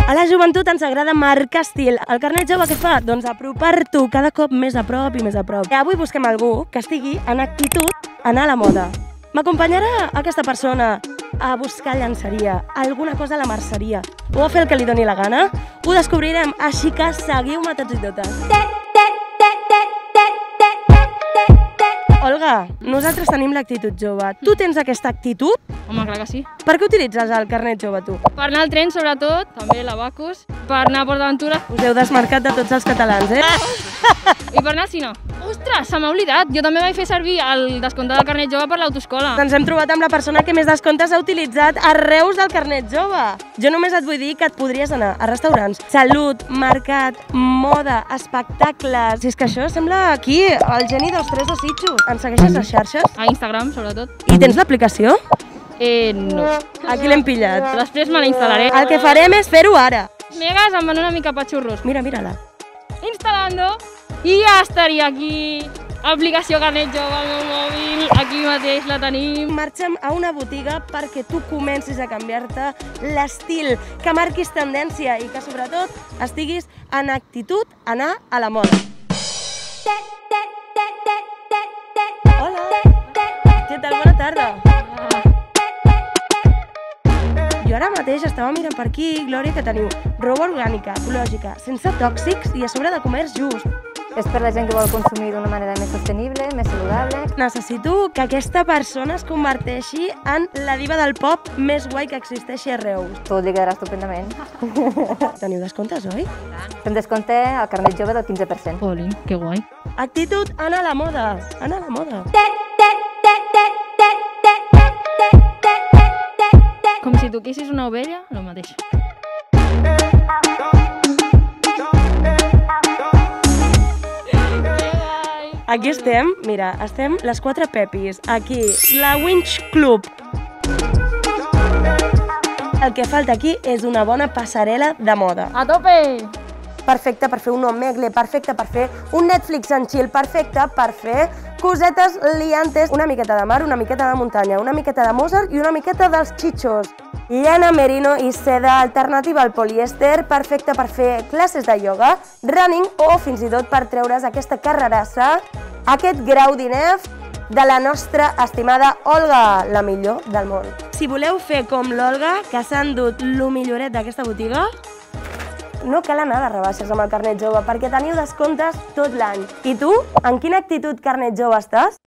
A la joventut ens agrada marcar estil. El carnet jove què fa? Doncs apropar-t'ho cada cop més a prop i més a prop. I avui busquem algú que estigui en actitud a anar a la moda. M'acompanyarà aquesta persona a buscar llançaria, alguna cosa a la merceria o a fer el que li doni la gana? Ho descobrirem, així que seguiu-me tots i totes. Olga, nosaltres tenim l'actitud jove. Tu tens aquesta actitud? Home, clar que sí. Per què utilitzes el carnet jove, tu? Per anar al tren, sobretot, també l'Abacus, per anar a Port d'Aventura Us heu desmarcat de tots els catalans, eh? i per anar al cine. Ostres, se m'ha oblidat, jo també vaig fer servir el descompte del carnet jove per l'autoescola. Ens hem trobat amb la persona que més descomptes ha utilitzat a Reus del carnet jove. Jo només et vull dir que et podries anar a restaurants, salut, mercat, moda, espectacles... Si és que això sembla aquí el geni dels tres de Sitges. Ens segueixes a les xarxes? A Instagram, sobretot. I tens l'aplicació? No. Aquí l'hem pillat. Després me la instal·laré. El que farem és fer-ho ara. Megas em van una mica patxurros. Mira, mira-la. Instal·lando i ja estaria aquí. Aplicació carnet jove al meu mòbil, aquí mateix la tenim. Marxem a una botiga perquè tu comencis a canviar-te l'estil, que marquis tendència i que sobretot estiguis en actitud a anar a la moda. Hola! Què tal? Bona tarda! Jo ara mateix estava mirant per aquí, Glòria, que teniu roba orgànica, ecològica, sense tòxics i a sobre de comerç just. És per la gent que vol consumir d'una manera més sostenible, més saludable. Necessito que aquesta persona es converteixi en la diva del pop més guai que existeixi a Reus. Tot li quedarà estupendament. Teniu descomptes, oi? Fem descompte al carnet jove del 15%. Polin, que guai. Actitud, anar a la moda, anar a la moda. Com si toquessis una ovella, el mateix. Aquí estem, mira, estem les 4 Pepis, aquí, la Winch Club. El que falta aquí és una bona passarel·la de moda. A tope! Perfecte per fer un omegle, perfecte per fer un Netflix en chill, perfecte per fer cosetes liantes, una miqueta de mar, una miqueta de muntanya, una miqueta de Mozart i una miqueta dels Chichos. Llana, merino i seda, alternativa al polièster, perfecte per fer classes de ioga, running o fins i tot per treure's aquesta carrerassa, aquest grau d'INEF de la nostra estimada Olga, la millor del món. Si voleu fer com l'Olga, que s'ha endut lo milloret d'aquesta botiga, no cal anar de rebaixes amb el carnet jove perquè teniu descomptes tot l'any. I tu, en quina actitud carnet jove estàs?